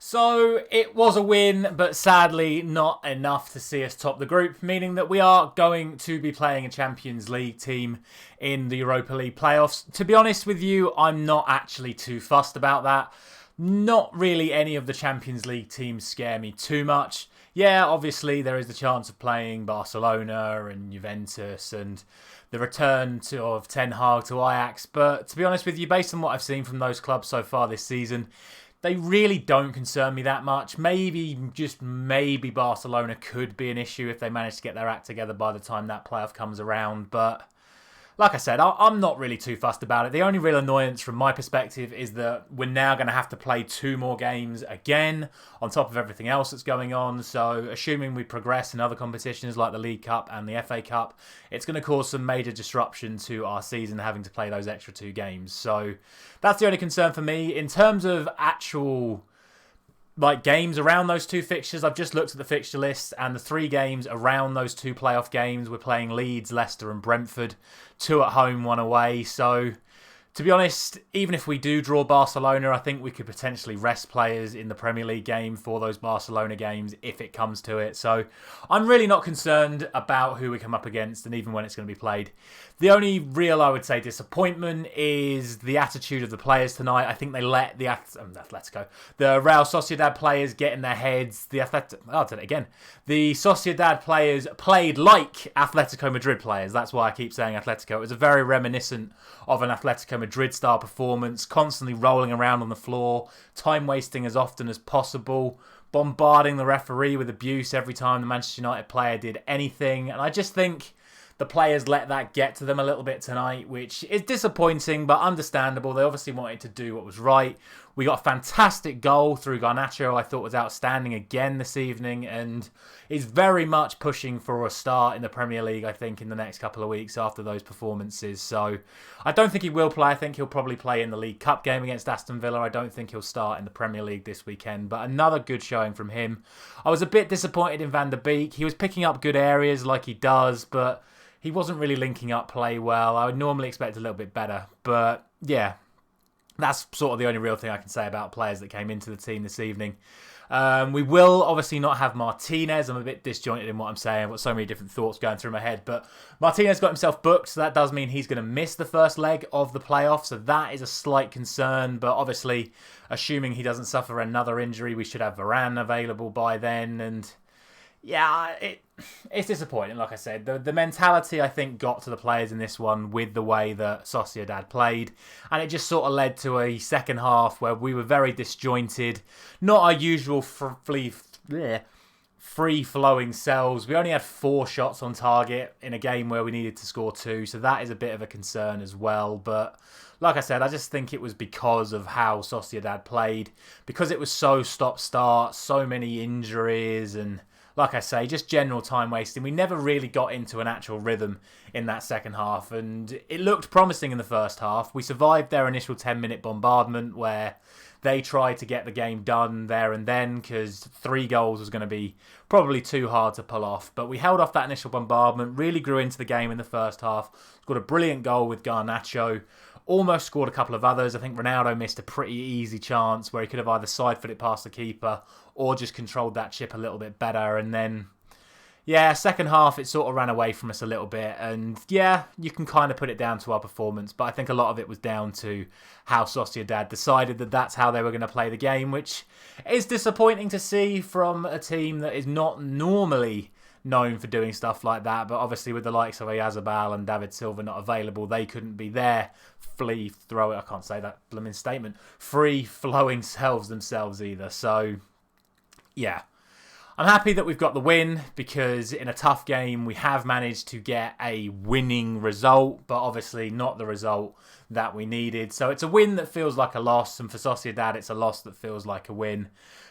So it was a win, but sadly not enough to see us top the group, meaning that we are going to be playing a Champions League team in the Europa League playoffs. To be honest with you, I'm not actually too fussed about that. Not really any of the Champions League teams scare me too much. Yeah, obviously there is the chance of playing Barcelona and Juventus and the return of Ten Hag to Ajax, but to be honest with you, based on what I've seen from those clubs so far this season, they really don't concern me that much. Maybe, just maybe Barcelona could be an issue if they manage to get their act together by the time that playoff comes around. But like I said, I'm not really too fussed about it. The only real annoyance from my perspective is that we're now going to have to play 2 more games again on top of everything else that's going on. So assuming we progress in other competitions like the League Cup and the FA Cup, it's going to cause some major disruption to our season having to play those extra 2 games. So that's the only concern for me. In terms of actual games around those 2 fixtures, I've just looked at the fixture list, and the 3 games around those 2 playoff games, we're playing Leeds, Leicester and Brentford, 2 at home, 1 away. So to be honest, even if we do draw Barcelona, I think we could potentially rest players in the Premier League game for those Barcelona games if it comes to it. So I'm really not concerned about who we come up against and even when it's going to be played. The only real, I would say, disappointment is the attitude of the players tonight. I think they let the Real Sociedad players get in their heads. I'll do it again. The Sociedad players played like Atletico Madrid players. That's why I keep saying Atletico. It was a very reminiscent of an Atletico Madrid style performance, constantly rolling around on the floor, time wasting as often as possible, bombarding the referee with abuse every time the Manchester United player did anything. And I just think the players let that get to them a little bit tonight, which is disappointing but understandable. They obviously wanted to do what was right. We got a fantastic goal through Garnacho, I thought was outstanding again this evening, and is very much pushing for a start in the Premier League, I think, in the next couple of weeks after those performances. So I don't think he will play. I think he'll probably play in the League Cup game against Aston Villa. I don't think he'll start in the Premier League this weekend, but another good showing from him. I was a bit disappointed in Van der Beek. He was picking up good areas like he does, but he wasn't really linking up play well. I would normally expect a little bit better. But yeah, that's sort of the only real thing I can say about players that came into the team this evening. We will obviously not have Martinez. I'm a bit disjointed in what I'm saying. I've got so many different thoughts going through my head. But Martinez got himself booked, so that does mean he's going to miss the first leg of the playoff. So that is a slight concern. But obviously, assuming he doesn't suffer another injury, we should have Varane available by then. And yeah, it's disappointing, like I said. The mentality, I think, got to the players in this one with the way that Sociedad played. And it just sort of led to a second half where we were very disjointed. Not our usual free-flowing selves. We only had 4 shots on target in a game where we needed to score 2. So that is a bit of a concern as well. But like I said, I just think it was because of how Sociedad played. Because it was so stop-start, so many injuries, and like I say, just general time wasting. We never really got into an actual rhythm in that second half, and it looked promising in the first half. We survived their initial 10-minute bombardment where they tried to get the game done there and then because 3 goals was going to be probably too hard to pull off. But we held off that initial bombardment, really grew into the game in the first half, scored a brilliant goal with Garnacho, almost scored a couple of others. I think Ronaldo missed a pretty easy chance where he could have either side-footed past the keeper or just controlled that chip a little bit better. And then, yeah, second half, it sort of ran away from us a little bit. And yeah, you can kind of put it down to our performance, but I think a lot of it was down to how Sociedad decided that that's how they were going to play the game, which is disappointing to see from a team that is not normally known for doing stuff like that. But obviously with the likes of Oyarzabal and David Silva not available, they couldn't be there free-flowing selves themselves either. So yeah, I'm happy that we've got the win because in a tough game we have managed to get a winning result, but obviously not the result that we needed. So it's a win that feels like a loss, and for Sociedad it's a loss that feels like a win.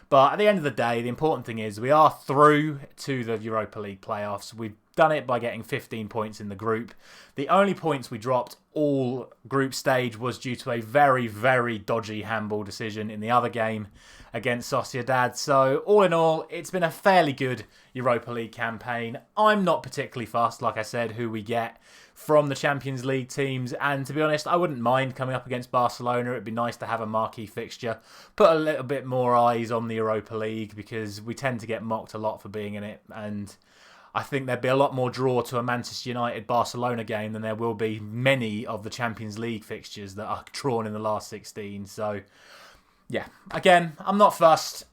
But at the end of the day, the important thing is we are through to the Europa League playoffs. We've done it by getting 15 points in the group. The only points we dropped all group stage was due to a very, very dodgy handball decision in the other game against Sociedad. So all in all, it's been a fairly good Europa League campaign. I'm not particularly fussed, like I said, who we get from the Champions League teams. And to be honest, I wouldn't mind coming up against Barcelona. It'd be nice to have a marquee fixture. Put a little bit more eyes on the Europa League because we tend to get mocked a lot for being in it. And I think there'd be a lot more draw to a Manchester United-Barcelona game than there will be many of the Champions League fixtures that are drawn in the last 16. So, yeah, again, I'm not fussed.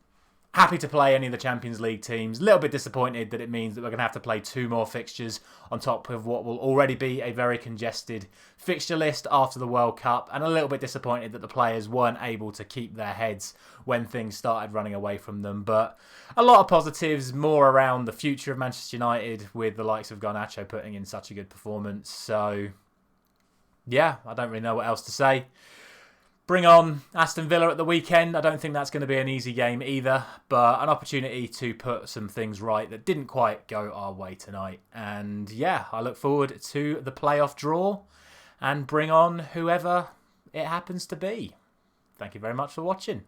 Happy to play any of the Champions League teams. A little bit disappointed that it means that we're going to have to play 2 more fixtures on top of what will already be a very congested fixture list after the World Cup. And a little bit disappointed that the players weren't able to keep their heads when things started running away from them. But a lot of positives, more around the future of Manchester United with the likes of Garnacho putting in such a good performance. So, yeah, I don't really know what else to say. Bring on Aston Villa at the weekend. I don't think that's going to be an easy game either, but an opportunity to put some things right that didn't quite go our way tonight. And yeah, I look forward to the playoff draw and bring on whoever it happens to be. Thank you very much for watching.